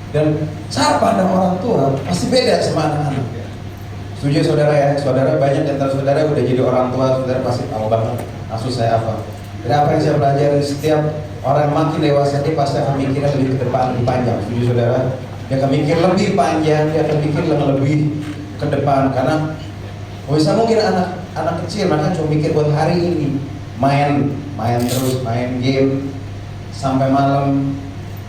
Dan cara pandang orang tua pasti beda sama anak-anak. Setuju saudara ya? Saudara banyak di antara saudara udah jadi orang tua, saudara pasti tahu banget maksud saya apa. Dari apa yang saya pelajari, setiap orang makin dewasa dia pasti akan mikirnya lebih ke depan, lebih panjang. Setuju saudara? Dia akan mikir lebih panjang, dia akan mikir lebih ke depan. Karena bisa mungkin anak kecil maka cuma mikir buat hari ini, main terus, main game sampai malam.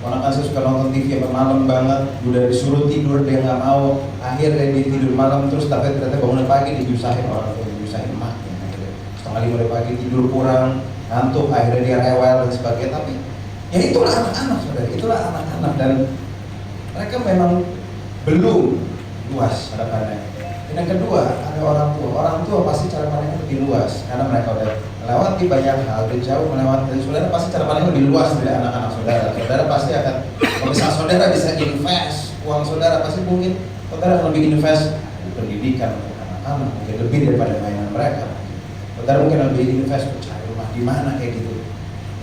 Orang kan saya suka nonton TV sampai malam banget, udah disuruh tidur dia nggak mau, akhirnya dia tidur malam terus, tapi ternyata bangun pagi diusahin orang tua, diusahin emaknya. Setengah 5 pagi tidur kurang, ngantuk, akhirnya dia rewel dan sebagainya. Tapi ya itulah anak-anak saudara, itulah anak-anak, dan mereka memang belum luas cara pandangnya. Dan yang kedua ada orang tua pasti cara pandangnya lebih luas karena mereka udah melewati banyak hal, udah jauh melewati. Dan saudara pasti cara pandangnya lebih luas dari anak-anak saudara. Saudara pasti akan, kalau misalnya saudara bisa invest uang saudara, pasti mungkin saudara akan lebih invest di pendidikan untuk anak-anak, mungkin lebih daripada mainan mereka. Saudara mungkin lebih invest untuk cari rumah di mana kayak gitu.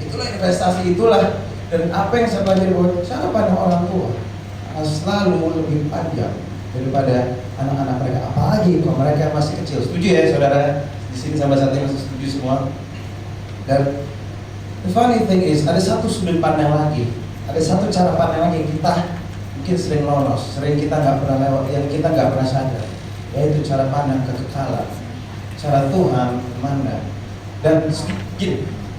Itulah investasi, itulah. Dan apa yang saya pelajari bahwa cara pandang orang tua selalu lebih panjang daripada anak-anak mereka, apalagi kalau mereka masih kecil. Setuju ya saudara? Di sini sampai saat ini masih setuju semua. Dan the funny thing is, ada satu sudut pandang lagi, ada satu cara pandang lagi yang kita mungkin sering lolos, sering kita nggak pernah lewat, yang kita nggak pernah sadar, yaitu cara pandang kekekalan, cara Tuhan memandang. Dan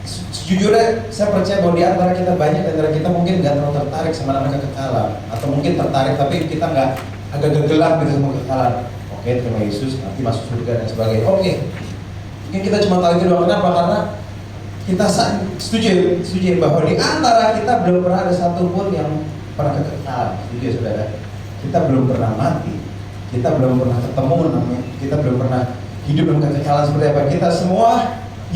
sejujurnya saya percaya bahwa di antara kita banyak, di antara kita mungkin nggak terlalu tertarik sama namanya kekekalan, atau mungkin tertarik tapi kita nggak, agak gelap gitu sama kekekalan. Oke, terima Yesus, nanti masuk surga dan sebagainya. Oke, mungkin kita cuma tahu itu doang. Kenapa? Karena kita setuju bahwa di antara kita belum pernah ada satupun yang pernah kekekalan. Setuju ya saudara? Kita belum pernah mati, kita belum pernah ketemu namanya, kita belum pernah hidup dalam kekekalan seperti apa. Kita semua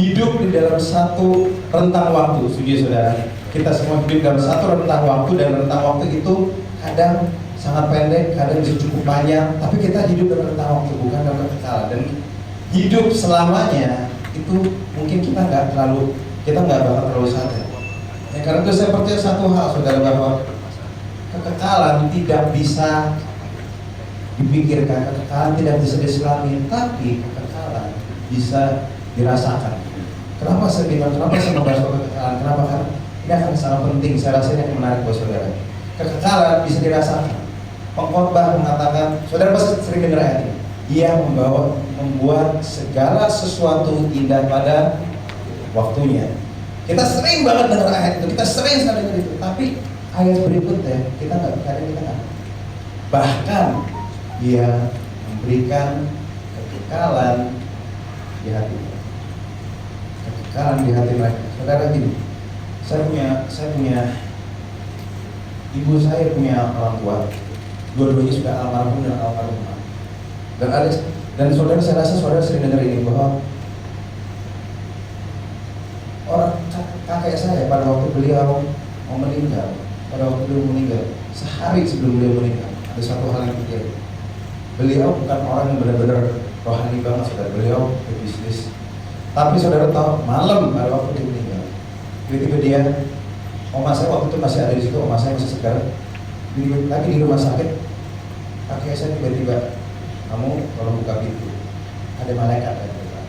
hidup di dalam satu rentang waktu. Setuju ya saudara? Kita semua hidup dalam satu rentang waktu, dan rentang waktu itu kadang sangat pendek, kadang bisa cukup panjang, tapi kita hidup dalam rentang waktu, bukan dalam kekekalan. Dan hidup selamanya itu mungkin kita nggak bakal terlalu sadar. Ya, karena itu saya percaya satu hal saudara, bahwa kekekalan tidak bisa dipikirkan, kekekalan tidak bisa diselami, tapi kekekalan bisa dirasakan. Kenapa saya bilang, kenapa saya membahas kekekalan? Kenapa? Karena ini akan sangat penting, saya rasa ini akan menarik buat saudara. Kekekalan bisa dirasakan. Pengkhotbah mengatakan, saudara pasti sering dengar ayat ini, dia membuat segala sesuatu indah pada waktunya. Kita sering banget dengar ayat itu, kita sering sekali dengar itu, tapi ayat berikutnya kita nggak. Bahkan dia memberikan kekekalan di hati, kekekalan di hati mereka. Saudara, gini, saya punya ibu, saya punya orang tua, dua-duanya sudah almarhum dan almarhumah. Dan saudara, saya rasa saudara sering dengar ini, bahwa orang kakek saya pada waktu beliau mau meninggal, sehari sebelum beliau meninggal, ada satu hal yang terjadi. Beliau bukan orang yang benar-benar rohani banget, saudara. Beliau berbisnis. Tapi saudara tahu, malam pada waktu dia meninggal, tiba-tiba dia, oma saya waktu itu masih ada di situ, oma saya masih segar, lagi di rumah sakit. Kakek saya tiba-tiba, kamu kalau buka pintu, ada malaikat dari depan.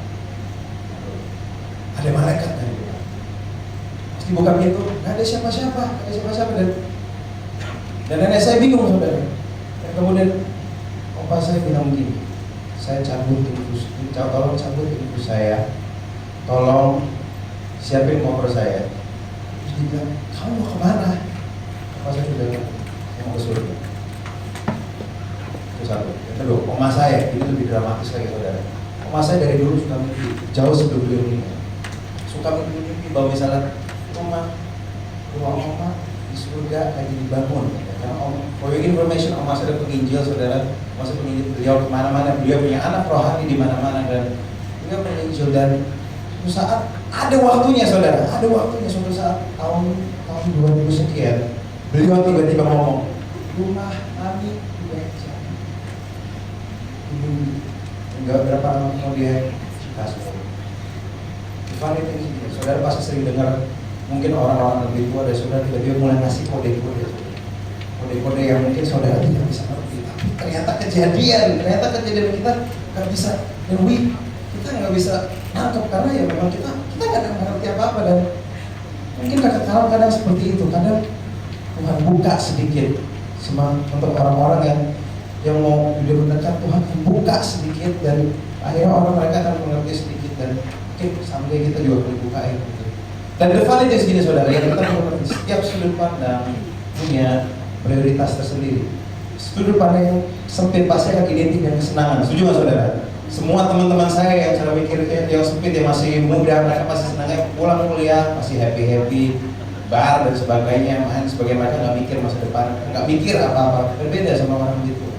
Ada malaikat dari depan. Pas dibuka pintu, nggak ada siapa-siapa, dan nenek saya bingung saudara. Dan kemudian opa saya bilang begini, tolong cabut infus saya, tolong siapin motor saya. Terus dia bilang, kamu mau kemana? Opa saya sudah bilang, saya mau ke surga. Itu satu. Yang kedua, oma saya, ini lebih dramatis lagi saudara. Oma saya dari dulu suka mimpi, jauh sebelum beliau meninggal, suka mimpi bahwa misalnya rumah oma di surga lagi dibangun. Karena for your information, oma saya penginjil saudara. Oma saya penginjil, beliau kemana-mana, beliau punya anak rohani di mana-mana, dan beliau penginjil. Dan suatu saat ada waktunya saudara, suatu saat tahun 2000 sekian, beliau tiba-tiba ngomong, rumah kami dibaca. Enggak berapa lama kemudian kasih. Funny thing, saudara pasti sering dengar, mungkin orang-orang lebih tua dari saudara tiba-tiba mulai ngasih kode kode-kode yang mungkin saudara tidak bisa ngerti, tapi ternyata kejadian kita nggak bisa, dan kita nggak bisa nangkep karena ya memang kita nggak ngerti apa-apa. Dan mungkin kadang kadang seperti itu, kadang Tuhan buka sedikit untuk orang-orang yang mau hidup dekat, Tuhan buka sedikit dan akhirnya mereka akan mengerti sedikit, dan mungkin sampai kita juga dibukain gitu. Dan the funny thing gini saudara, yang kita mengerti setiap sudut pandang punya prioritas tersendiri. Sudut pandang yang sempit pasti akan identik dengan kesenangan. Setuju nggak saudara? Semua teman-teman saya yang cara mikirnya yang sempit, yang masih muda, mereka pasti senangnya pulang kuliah, masih happy, bar dan sebagainya, main sebagai mereka nggak mikir masa depan, nggak mikir apa-apa. Berbeda sama orang begitu.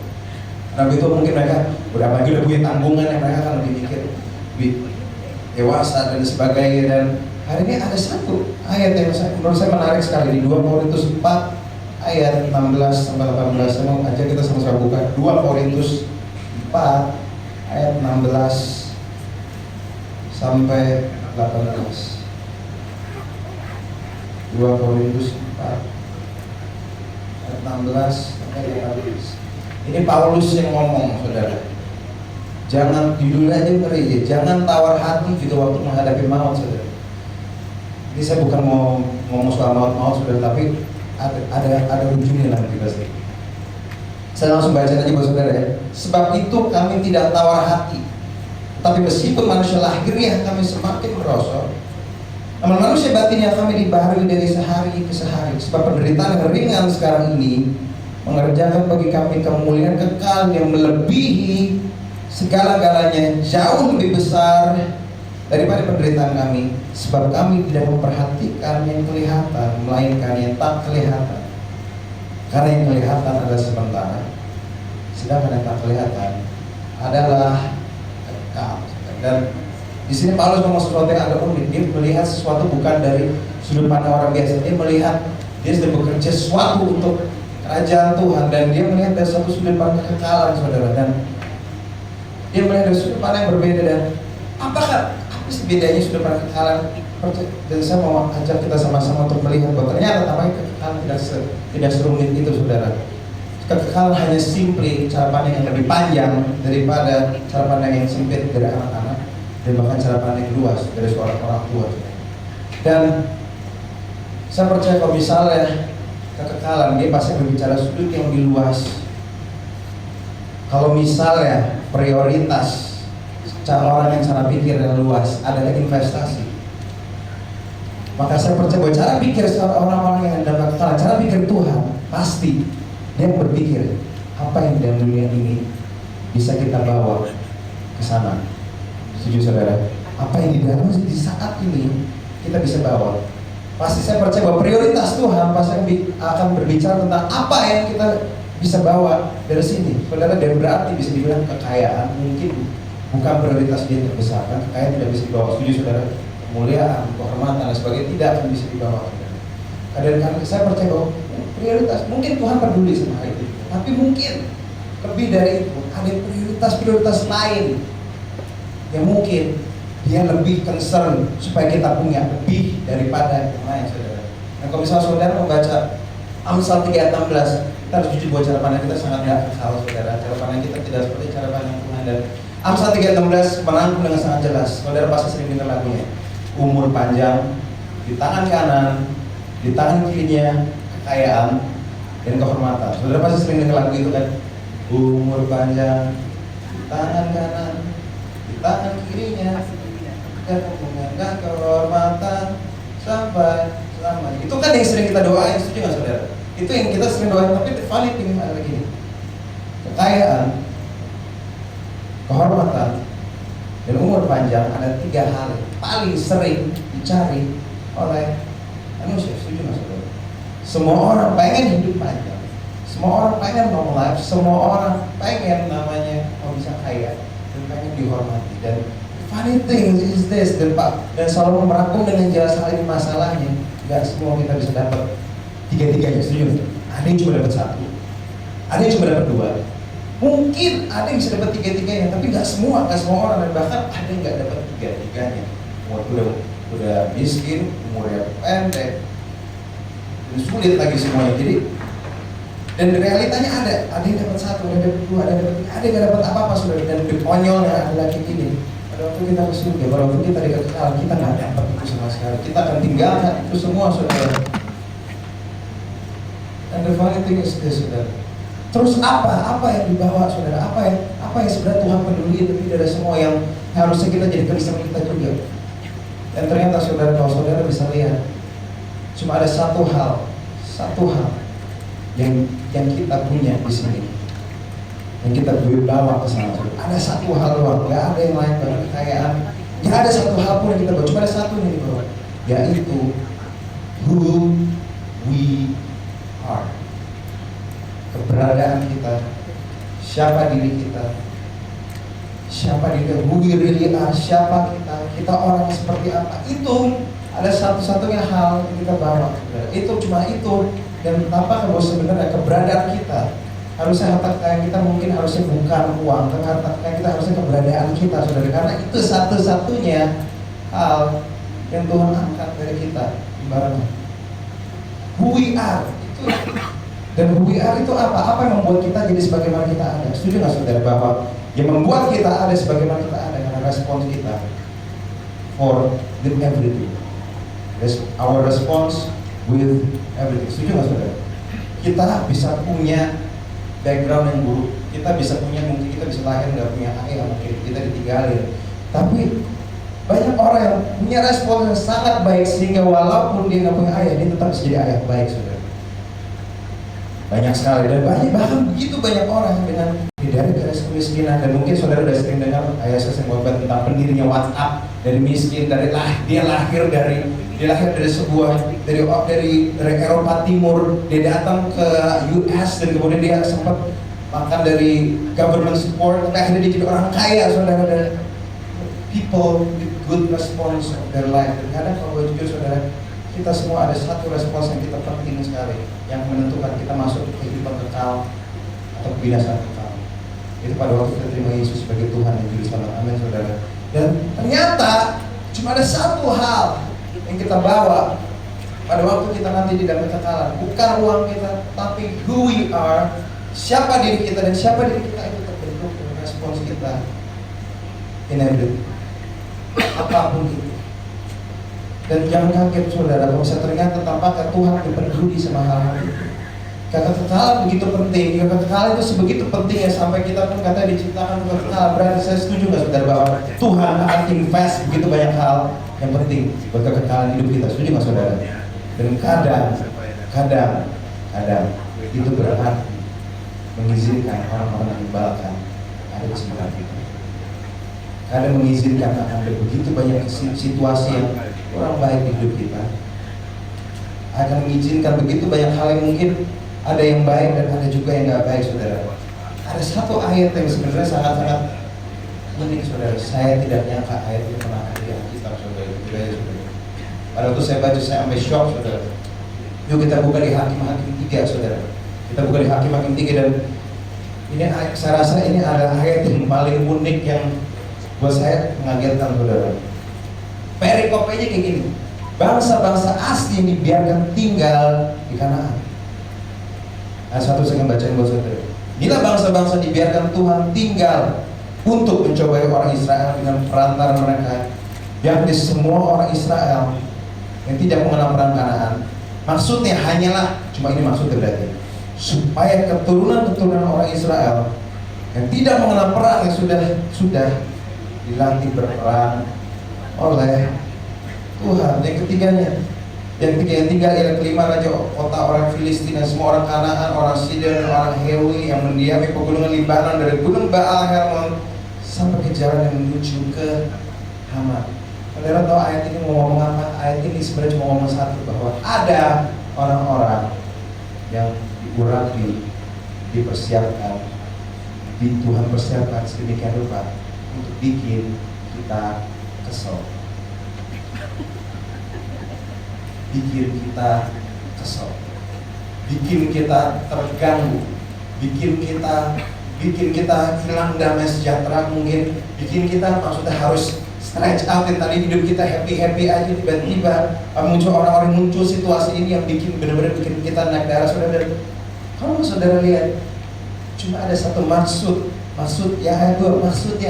Orang itu mungkin mereka udah punya tanggungan yang mereka akan lebih mikir, lebih dewasa dan sebagainya. Dan hari ini ada satu ayat yang menurut saya menarik sekali di 2 Korintus 4 ayat 16 sampai 18. Saya mau ajak kita sama-sama buka 2 Korintus 4 ayat 16 sampai 18. 2 Korintus 4 ayat 16 sampai 18. Ini Paulus yang ngomong, saudara. Jangan, judulnya aja ngeri, jangan tawar hati gitu waktu menghadapi maut, saudara. Ini saya bukan mau ngomong soal maut, saudara, tapi ada ujungnya nanti pasti. Saya langsung baca aja buat saudara ya. Sebab itu kami tidak tawar hati, tapi meskipun manusia lahirnya kami semakin merosot, namun manusia batinnya kami dibaharui dari sehari ke sehari. Sebab penderitaan yang ringan sekarang ini mengerjakan bagi kami kemuliaan kekal yang melebihi segala-galanya, jauh lebih besar daripada penderitaan kami. Sebab kami tidak memperhatikan yang kelihatan, melainkan yang tak kelihatan. Karena yang kelihatan adalah sementara, sedangkan yang tak kelihatan adalah kekal. Dan di sini Paulus ngomong sesuatu yang agak unik. Dia melihat sesuatu bukan dari sudut pandang orang biasa. Dia melihat dia sedang bekerja sesuatu untuk kerajaan Tuhan, dan dia melihat dari satu sudut pandang kekekalan, saudara. Dan dia melihat dari sudut pandang yang berbeda. Dan apa sih bedanya sudut pandang kekekalan? Dan saya mau ajak kita sama-sama untuk melihat bahwa ternyata namanya kekekalan tidak serumit itu, saudara. Kekekalan hanya simply cara pandang yang lebih panjang daripada cara pandang yang sempit dari anak-anak, dan bahkan cara pandang yang luas dari seorang orang tua. Dan saya percaya kalau misalnya kekekalan, dia pasti berbicara sudut yang lebih luas. Kalau misalnya prioritas cara orang yang cara pikir yang luas adalah investasi, maka saya percaya bahwa cara pikir orang-orang yang dapat kekekalan, cara pikir Tuhan, pasti dia berpikir apa yang dalam dunia ini bisa kita bawa ke sana. Setuju saudara? Apa yang di dalam di saat ini kita bisa bawa. Pasti saya percaya bahwa prioritas Tuhan pasti akan berbicara tentang apa yang kita bisa bawa dari sini, saudara. Dan berarti bisa dibilang kekayaan mungkin bukan prioritas dia terbesar, kan? Kekayaan tidak bisa dibawa. Setuju saudara? Kemuliaan, kehormatan dan sebagainya tidak akan bisa dibawa. Kadang-kadang saya percaya bahwa prioritas mungkin Tuhan peduli sama hal itu, tapi mungkin lebih dari itu ada prioritas lain yang mungkin dia lebih concern supaya kita punya lebih daripada yang lain, saudara. Nah, kalau misalnya saudara membaca Amsal 3 ayat 16, kita harus jujur bahwa cara pandang kita sangat tidak salah, saudara. Cara pandang kita tidak seperti cara pandang Tuhan. Dan Amsal 3 ayat 16 merangkum dengan sangat jelas. Saudara pasti sering dengar lagunya. Umur panjang, di tangan kanan, di tangan kirinya kekayaan dan kehormatan. Saudara pasti sering dengar lagu itu kan. Umur panjang, di tangan kanan, di tangan kirinya, dan mengenang kehormatan sampai selamanya. Itu kan yang sering kita doain, setuju nggak saudara? Itu yang kita sering doain, tapi valid ini ada lagi. Kekayaan, kehormatan, dan umur panjang ada 3 hal yang paling sering dicari oleh manusia, setuju nggak saudara? Semua orang pengen hidup panjang, semua orang pengen long life, semua orang pengen namanya bisa kaya dan pengen dihormati. Dan funny thing is this, dan selalu merangkum dengan jelas hal ini masalahnya. Gak semua kita bisa dapat tiga-tiganya, setuju? Ada yang cuma dapat 1, ada yang cuma dapat 2, mungkin ada yang bisa dapat tiga-tiganya, tapi gak semua orang, dan bahkan ada yang gak dapat tiga-tiganya. Udah miskin, umurnya pendek, dan sulit lagi semuanya. Jadi Dan realitanya ada yang dapat satu, ada yang dapat dua, ada yang dapat tiga, ada yang nggak dapat apa-apa saudara. Dan konyolnya adalah kayak gini. Pada waktu kita ke surga, pada waktu kita dikekal, kita nggak dapat itu sama sekali. Kita akan tinggalkan itu semua saudara. And the funny thing is this, saudara. Terus apa yang dibawa saudara? Apa yang sebenarnya Tuhan peduli lebih dari semua yang harusnya kita jadikan sama kita juga. Dan ternyata saudara, kalau saudara bisa lihat, cuma ada satu hal yang kita punya di sini, yang kita bawa ke sana. Ada satu hal doang, nggak ada yang lain, banyak kekayaan, nggak ada satu hal pun yang kita bawa. Cuma ada satu yang dibawa, yaitu who we are. Keberadaan kita, siapa diri kita, who we really are, siapa kita orang seperti apa. Itu ada satu-satunya hal yang kita bawa. Itu cuma itu. Dan tanpa bahwa sebenarnya keberadaan kita, harusnya harta kekayaan kita mungkin harusnya bukan uang, tapi harta kekayaan kita harusnya keberadaan kita, saudara. Karena itu satu-satunya hal yang Tuhan angkat dari kita, ibaratnya. Who we are itu. Dan who we are itu apa? Apa yang membuat kita jadi sebagaimana kita ada? Setuju nggak saudara bahwa yang membuat kita ada sebagaimana kita ada karena respons kita for the everything. Our response with everything. Setuju nggak saudara? Kita bisa punya background yang buruk, kita bisa punya, mungkin kita bisa lahir nggak punya ayah, mungkin kita ditinggalin. Tapi banyak orang yang punya respon yang sangat baik sehingga walaupun dia nggak punya ayah, dia tetap bisa jadi ayah baik, saudara. Banyak sekali, dan bahkan begitu banyak orang dengan dari garis kemiskinan. Dan mungkin saudara udah sering dengar ayah saya sering khotbah tentang pendirinya WhatsApp, dari miskin, dia lahir dari sebuah dari Eropa Timur, dia datang ke US dan kemudian dia sempat makan dari government support, tapi akhirnya dia jadi orang kaya, saudara. Dan people with good response of their life. Dan kadang kalau gue jujur saudara, kita semua ada satu respons yang kita penting sekali, yang menentukan kita masuk ke kehidupan kekal atau kebinasaan kekal. Itu pada waktu kita terima Yesus sebagai Tuhan dan Juru Selamat. Amin saudara. Dan ternyata cuma ada satu hal yang kita bawa pada waktu kita nanti di dalam kekekalan, bukan uang kita, tapi who we are, siapa diri kita, dan siapa diri kita itu terbentuk dengan respons kita in everything, apapun itu. Dan jangan kaget saudara, kalau saya ternyata tampaknya Tuhan peduli sama hal-hal itu. Kekekalan begitu penting, kekekalan itu sebegitu penting ya, sampai kita pun kata diciptakan untuk kekekalan. Berarti saya setuju nggak saudara bahwa Tuhan akan invest begitu banyak hal yang penting buat kekekalan hidup kita. Setuju nggak saudara? Dan kadang itu berarti mengizinkan orang-orang yang menyebalkan ada di sekitar kita. Kadang mengizinkan akan ada begitu banyak situasi yang kurang baik di hidup kita. Akan mengizinkan begitu banyak hal yang mungkin ada yang baik dan ada juga yang nggak baik, saudara. Ada satu ayat yang sebenarnya sangat-sangat penting, saudara. Saya tidak nyangka ayat ini pernah ada di Alkitab, saudara. Pada waktu saya baca, saya sampai shock, saudara. Yuk kita buka di Hakim-Hakim 3, saudara. Kita buka di Hakim-Hakim 3, dan ini saya rasa ini adalah ayat yang paling unik yang buat saya mengagetkan, saudara. Perikopnya kayak gini. Bangsa-bangsa asli yang dibiarkan tinggal di Kanaan. Nah, satu saya akan bacain buat saudara. Inilah bangsa-bangsa dibiarkan Tuhan tinggal untuk mencobai orang Israel dengan perantara mereka, yakni semua orang Israel yang tidak mengenal perang Kanaan. Maksudnya hanyalah, cuma ini maksudnya berarti, supaya keturunan-keturunan orang Israel yang tidak mengenal perang, yang sudah dilatih berperang oleh Tuhan. Yang ketiganya, yang tinggal ialah kelima raja kota orang Filistin, semua orang Kanaan, orang Sidon, orang Hewi yang mendiami pegunungan Libanon, dari gunung Baal Hermon sampai ke jalan yang menuju ke Hamat. Saudara tahu ayat ini mau ngomong apa? Ayat ini sebenarnya cuma ngomong satu, bahwa ada orang-orang yang diurapi, dipersiapkan, Tuhan persiapkan sedemikian rupa untuk bikin kita kesel, bikin kita terganggu, bikin kita hilang damai sejahtera, mungkin bikin kita maksudnya harus stretch out. Dan tadi hidup kita happy aja, tiba-tiba muncul situasi ini yang benar-benar bikin kita naik darah, saudara. Kalau saudara lihat, cuma ada satu maksudnya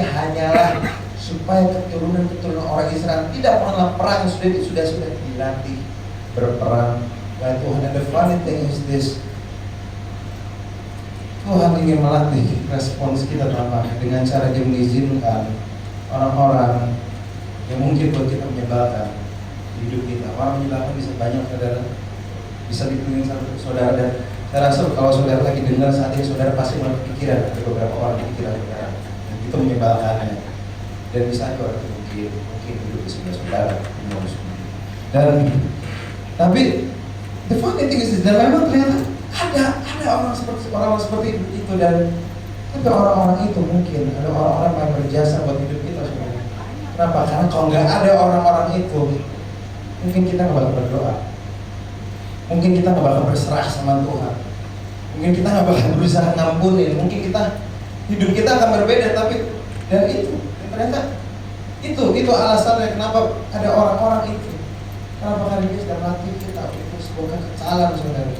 hanyalah supaya keturunan orang Israel tidak pernah perang, sudah dilatih berperang. Dan Tuhan, and the funny thing is this, Tuhan ingin melatih respons kita dengan cara Dia mengizinkan orang-orang yang mungkin buat kita menyebalkan hidup kita. Orang menyebalkan bisa banyak, saudara, bisa dipilih satu saudara. Dan saya rasa kalau saudara lagi dengar saat ini, saudara pasti mulai pikiran, ada beberapa orang di pikiran saudara dan itu menyebalkannya. Dan misalnya orang itu mungkin hidup di sebelah saudara, dan tapi the funny thing is, dan memang ternyata ada orang seperti itu, dan tapi orang-orang itu mungkin ada orang-orang yang berjasa buat hidup kita sebenarnya. Kenapa? Karena kalau nggak ada orang-orang itu, mungkin kita nggak bakal berdoa, mungkin kita nggak bakal berserah sama Tuhan, mungkin kita nggak bakal berusaha ngampunin, mungkin hidup kita akan berbeda. Tapi dan ternyata itu alasannya kenapa ada orang-orang itu. Kenapa? Karena Dia sudah melatih kita untuk sebuah kekesalan, saudara.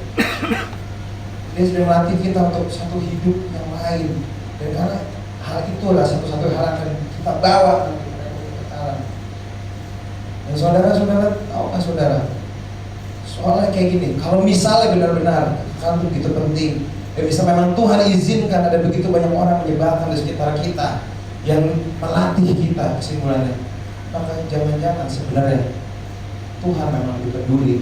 Dia sudah melatih kita untuk satu hidup yang lain. Dan karena hal itulah satu-satu hal akan kita bawa nanti pada kekekalan. Dan saudara tahu nggak saudara? Soalnya kayak gini, kalau misalnya benar-benar kekekalan itu begitu penting, dan bisa memang Tuhan izinkan ada begitu banyak orang menyebalkan di sekitar kita yang melatih kita, kesimpulannya, maka jangan-jangan sebenarnya Tuhan memang lebih peduli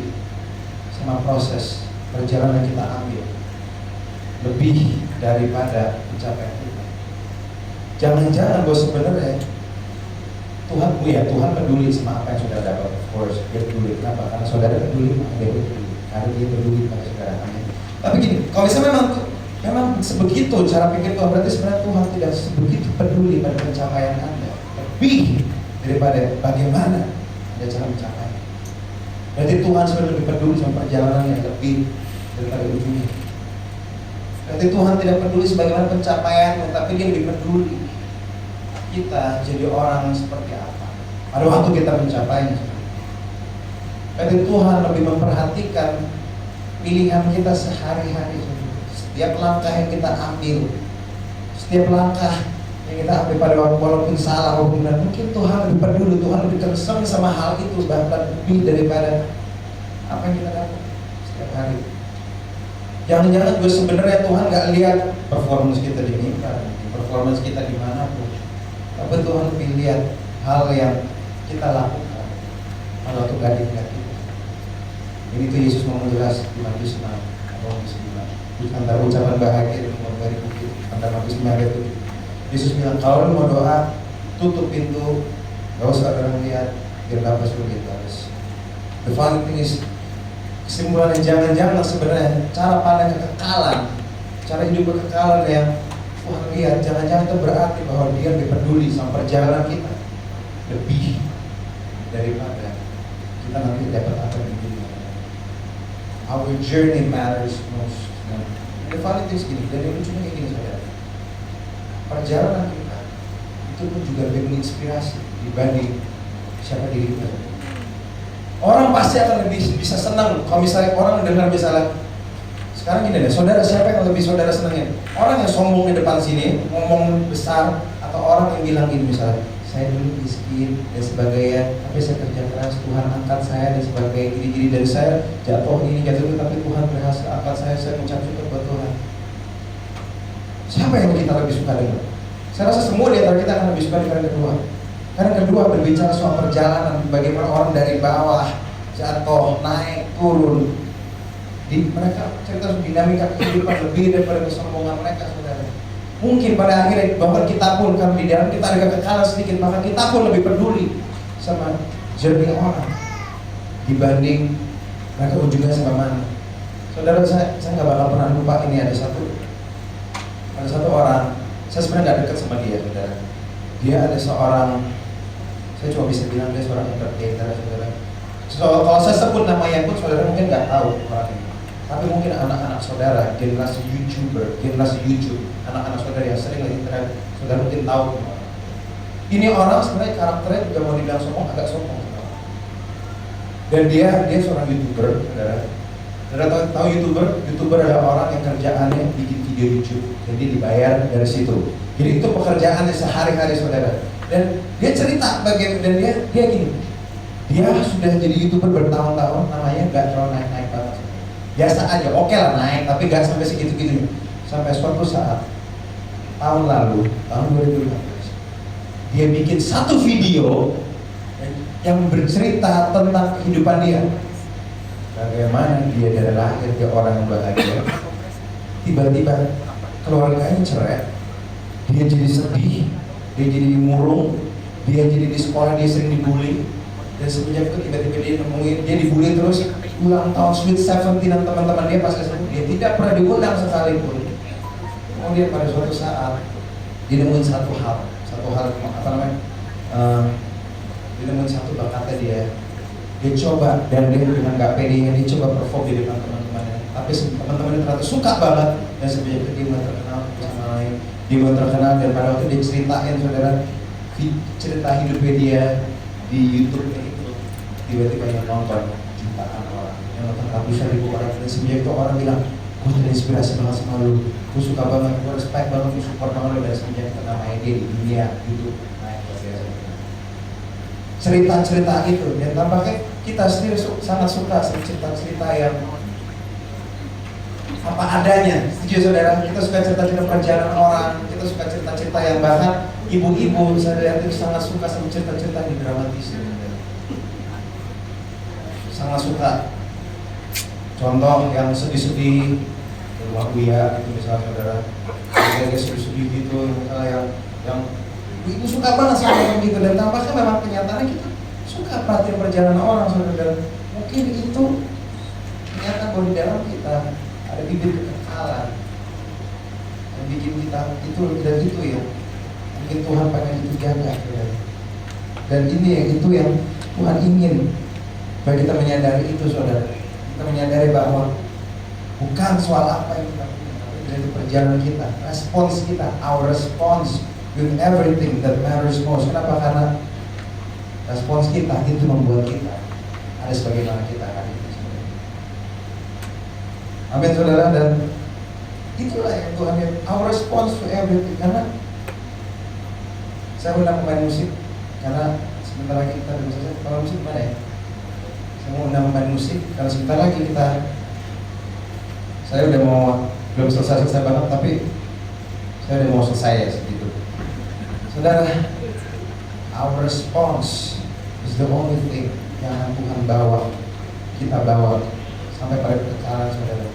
sama proses perjalanan yang kita ambil lebih daripada pencapaian kita. Jangan-jangan bahwa sebenarnya Tuhan peduli sama apa yang saudara dapat. Of course, Dia peduli. Kenapa? Karena saudara peduli, maka Dia peduli. Karena Dia peduli pada saudara. Amin. Tapi gini, kalau misalnya memang sebegitu cara pikir Tuhan, berarti sebenarnya Tuhan tidak sebegitu peduli pada pencapaian Anda, lebih daripada bagaimana Anda cara mencapai. Berarti Tuhan sebenarnya lebih peduli sama perjalanan yang lebih daripada ujungnya. Berarti Tuhan tidak peduli sebagaimana pencapaiannya, tapi Dia lebih peduli kita jadi orang seperti apa pada waktu kita mencapainya. Berarti Tuhan lebih memperhatikan pilihan kita sehari-hari. Setiap langkah yang kita ambil, setiap langkah yang kita ambil pada waktu walaupun salah walaupun benar, mungkin Tuhan lebih peduli, Tuhan lebih concern sama hal itu bahkan lebih daripada apa yang kita dapat setiap hari. Jangan-jangan juga sebenarnya Tuhan nggak lihat performance kita di mimbar, performance kita dimanapun, tapi Tuhan lebih lihat hal yang kita lakukan pada waktu gading-gading kita. Ini tuh Yesus mau menjelas di Matius 6 atau Matius 5 antara ucapan bahagia dan mengorbankan bukit antara Matius 5 ayat 7. Yesus bilang, kalau lu mau doa, tutup pintu, gak usah orang lihat, biar dapat sulit balas. The funny thing is, kesimpulannya jangan-jangan sebenarnya cara pandang kekekalan, cara hidup kekekalan yang Tuhan lihat, jangan-jangan itu berarti bahwa Dia lebih peduli sama perjalanan kita lebih daripada kita nanti dapat apa di dunia. Our journey matters most. The funny thing is gini, dan yang lucunya kayak gini saudara, perjalanan kita itu pun juga lebih menginspirasi dibanding siapa diri kita. Orang pasti akan lebih bisa senang kalau misalnya orang dengar misalnya sekarang gini deh, saudara siapa yang lebih saudara senangin? Orang yang sombong di depan sini, ngomong besar, atau orang yang bilang gini misalnya, saya dulu miskin dan sebagainya, tapi saya kerja keras, Tuhan angkat saya dan sebagainya, gini-gini, dan saya jatuh ini, tapi Tuhan berhasil angkat saya mengucap syukur buat Tuhan. Siapa yang kita lebih suka dengar? Saya rasa semua di antara kita akan lebih suka dengar kedua. Karena kedua berbicara soal perjalanan, bagaimana orang dari bawah jatuh, naik, turun. Mereka cerita dinamika kehidupan lebih daripada kesombongan mereka, saudara. Mungkin pada akhirnya bahwa kita pun kan di dalam kita ada kekekalan sedikit, maka kita pun lebih peduli sama journey orang dibanding mereka ujungnya sama mana. Saudara, saya nggak bakal pernah lupa ini, ada satu orang, saya sebenarnya nggak dekat sama dia, saudara. Dia ada seorang, saya cuma bisa bilang dia seorang entertainer, saudara. So, kalau saya sebut namanya pun saudara mungkin nggak tahu orang ini. Tapi mungkin anak-anak saudara, generasi YouTuber, generasi YouTube, anak-anak saudara yang sering lihat internet, saudara mungkin tahu. Ini orang sebenarnya karakternya juga mau dibilang sombong, agak sombong. Dan dia seorang YouTuber, saudara. Saudara tahu YouTuber? YouTuber adalah orang yang kerjaannya bikin video YouTube, jadi dibayar dari situ. Jadi itu pekerjaannya sehari-hari saudara. Dan dia cerita bagian, dan dia gini, dia sudah jadi YouTuber bertahun-tahun, namanya gak terlalu naik-naik banget. Biasa aja, oke lah naik, tapi gak sampai segitu-gitunya. Sampai suatu saat, tahun lalu, tahun 2015, dia bikin satu video yang bercerita tentang kehidupan dia. Bagaimana dia dari lahir ke orang yang bahagia, tiba-tiba keluarganya cerai, dia jadi sedih, dia jadi murung, dia jadi di sekolah dia sering dibully, dan semenjak itu tiba-tiba dia nemuin, dia dibully terus. Ulang tahun Sweet 17 dan teman-teman dia pas SMP, dia tidak pernah diundang sekalipun. Kemudian pada suatu saat dia nemuin satu hal apa namanya? Dia nemuin satu bakatnya dia coba, dan dia dengan gak pedenya dia coba perform di depan teman-temannya. Tapi teman-temannya ternyata suka banget, dan semenjak itu dia mulai terkenal sama lain. Dia mulai terkenal, dan pada waktu dia ceritain saudara cerita hidupnya dia di YouTube-nya itu, tiba-tiba yang nonton jutaan orang, yang nonton ratusan ribu orang, dan semenjak itu orang bilang, gue terinspirasi banget sama lu, gue suka banget, gue respect banget, gue support banget lu. Dan semenjak itu namanya dia di dunia YouTube naik luar biasa. Cerita-cerita itu, dan tampaknya kita sendiri sangat suka cerita-cerita yang apa adanya. Setuju saudara? Kita suka cerita-cerita perjalanan orang, kita suka cerita-cerita yang bahkan ibu-ibu saudara itu sangat suka sama cerita-cerita yang didramatisir. Sangat suka. Contoh yang sedih-sedih, lagu ya itu misalnya saudara, yang sedih-sedih gitu, misalnya yang ibu suka banget sih orang gitu. Dan tampaknya memang kenyataannya kita suka perhatian perjalanan orang saudara. Mungkin itu ternyata kalau di dalam kita ada bibit kekekalan yang bikin kita itu dan itu ya mungkin Tuhan pengen itu jaga saudara. Dan ini itu yang Tuhan ingin bagi kita menyadari itu saudara. Kita menyadari bahwa bukan soal apa yang kita punya, tapi dari perjalanan kita, respons kita, our response with everything that matters most. Kenapa? Karena respons kita itu membuat kita ada sebagaimana kita hari ini. Amin saudara. Dan itulah yang Tuhan lihat, our response to everything. Karena saya undang pemain musik, karena sebentar lagi kita bisa selesai. Kalau musik mana ya? Saya mau undang pemain musik, karena sebentar lagi saya udah mau, belum selesai banget, tapi saya udah mau selesai ya segitu. Saudara, our response is the only thing yang Tuhan kita bawa sampai pada kekekalan saudara.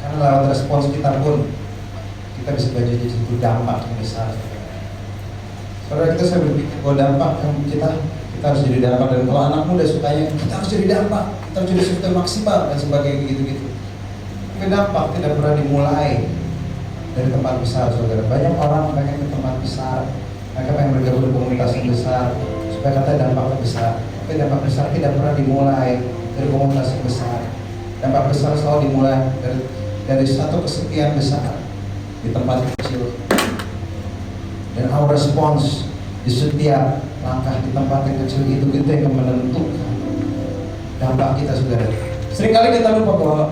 Karena lewat respons kita pun kita bisa menjadi satu dampak yang besar. Saudara, kita saya berpikir bahwa dampak yang kita harus jadi dampak. Dan kalau anak muda sukanya kita harus jadi dampak, kita harus jadi sesuatu maksimal dan sebagainya gitu-gitu. Tapi dampak tidak pernah dimulai dari tempat besar saudara. Banyak orang pengen ke tempat besar, mereka pengen bergabung di komunitas yang besar supaya katanya dampaknya besar. Tapi dampak besar tidak pernah dimulai dari komunitas yang besar. Dampak besar selalu dimulai dari satu kesepian besar di tempat kecil. Dan our response di setiap langkah di tempat yang kecil itu yang menentukan dampak kita saudara. Seringkali kita lupa bahwa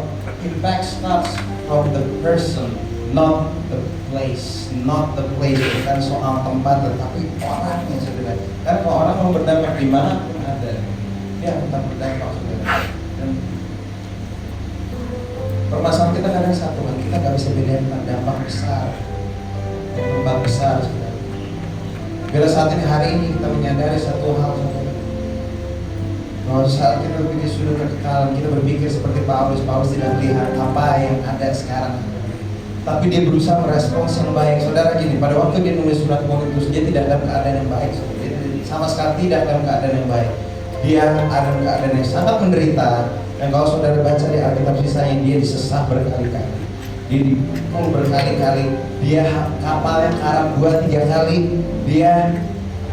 impact starts from the person, not the place. Bukan soal tempat, tetapi orangnya saudara. Karena kalau orang mau berdampak di mana pun ada, dia tetap berdampak saudara. Dan permasalahan kita kadang satu kan, kita nggak bisa bedain dampak besar, tempat besar saudara. Bila saat ini hari ini kita menyadari satu hal saudara, bahwa saat kita berpikir sudah kekekalan, kita berpikir seperti Paulus tidak melihat apa yang ada sekarang, tapi dia berusaha merespons yang baik saudara. Gini, pada waktu dia nulis surat Korintus, dia tidak dalam keadaan yang baik saudara. Dia sama sekali tidak dalam keadaan yang baik. Dia ada dalam keadaan yang sangat menderita. Dan kalau saudara baca di Alkitab sisanya, dia disesat berkali-kali, dia dipukul berkali-kali, dia kapalnya karam 2-3 kali, dia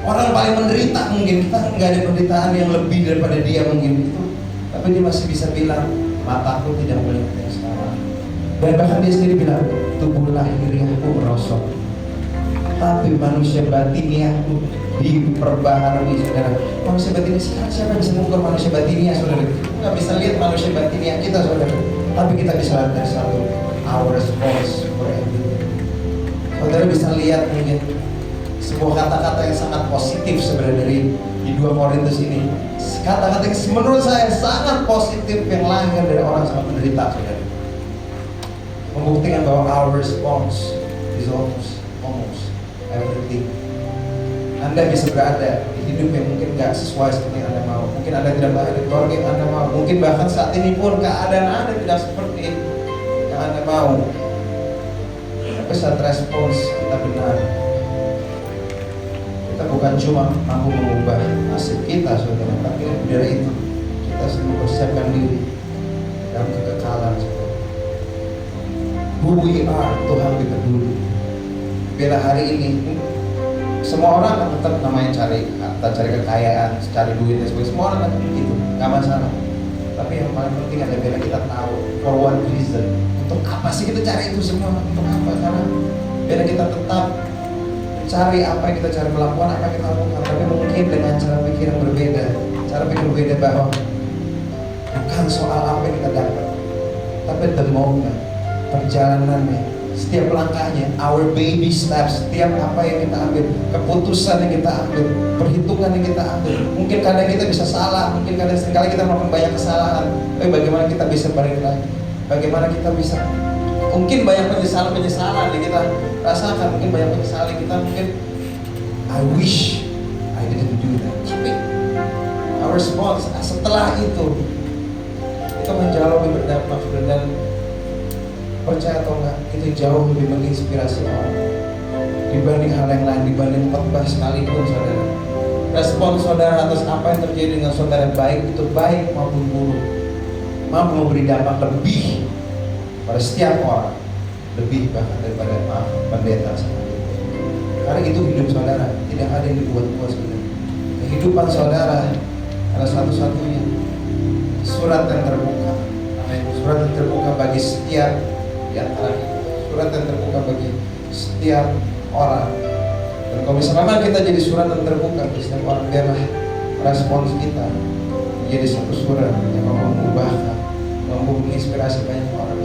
orang paling menderita mungkin. Kita nggak ada penderitaan yang lebih daripada dia mungkin itu, tapi dia masih bisa bilang, mataku tidak melihat yang sekarang. Dan bahkan dia sendiri bilang, tubuh lahiriahku merosot, tapi manusia batiniahku diperbaharui, saudara. Manusia batinnya sekarang siapa yang bisa mengukur manusia batinnya, saudara? Kita nggak bisa lihat manusia batinnya kita, saudara. Tapi kita bisa lihat dari satu our response for everything. Saudara bisa lihat mungkin sebuah kata-kata yang sangat positif sebenarnya dari di 2 Korintus ini. Kata-kata yang menurut saya sangat positif yang lahir dari orang sangat menderita, saudara. Membuktikan bahwa our response is almost everything. Anda bisa berada di hidup yang mungkin gak sesuai seperti yang Anda mau. Mungkin Anda tidak berada di keluarga yang Anda mau. Mungkin bahkan saat ini pun keadaan Anda tidak seperti yang Anda mau. Tapi saat respons kita benar, kita bukan cuma mampu mengubah nasib kita, saudara, tapi lebih dari itu kita selalu persiapkan diri dalam kekekalan, saudara. Who we are, Tuhan kita dulu. Bila hari ini semua orang akan tetap namanya cari kekayaan, cari duit dan sebagainya. Semua orang akan begitu, nggak masalah. Tapi yang paling penting adalah bila kita tahu for one reason, untuk apa sih kita cari itu semua? Untuk apa? Karena bila kita tetap cari apa yang kita cari, melakukan apa yang kita lakukan, tapi mungkin dengan cara pikir yang berbeda. Cara pikir berbeda bahwa bukan soal apa yang kita dapat, tapi the moment, perjalanannya, setiap langkahnya, our baby steps, setiap apa yang kita ambil, keputusan yang kita ambil, perhitungan yang kita ambil. Mungkin kadang kita bisa salah, mungkin kadang seringkali kita melakukan banyak kesalahan, tapi bagaimana kita bisa balik lagi? Bagaimana kita bisa, mungkin banyak penyesalan yang kita rasakan, mungkin banyak penyesalan yang kita mungkin I wish I didn't do that. Tapi our response setelah itu kita menjauh lebih berdampak, dan percaya atau enggak, itu jauh lebih menginspirasi orang dibanding hal yang lain, dibanding khotbah sekalipun, saudara. Respon saudara atas apa yang terjadi dengan saudara, baik itu baik maupun buruk, mampu memberi dampak lebih pada setiap orang, lebih bahkan daripada pendeta sendiri. Karena itu hidup saudara, tidak ada yang dibuat-buat, saudara. Kehidupan saudara adalah satu-satunya surat yang terbuka. Surat yang terbuka bagi setiap di antara kita, surat yang terbuka bagi setiap orang. Dan kalau misalnya kita jadi surat yang terbuka bagi setiap orang, biarlah respons kita menjadi satu surat yang mampu mengubahkan, mampu menginspirasi banyak orang.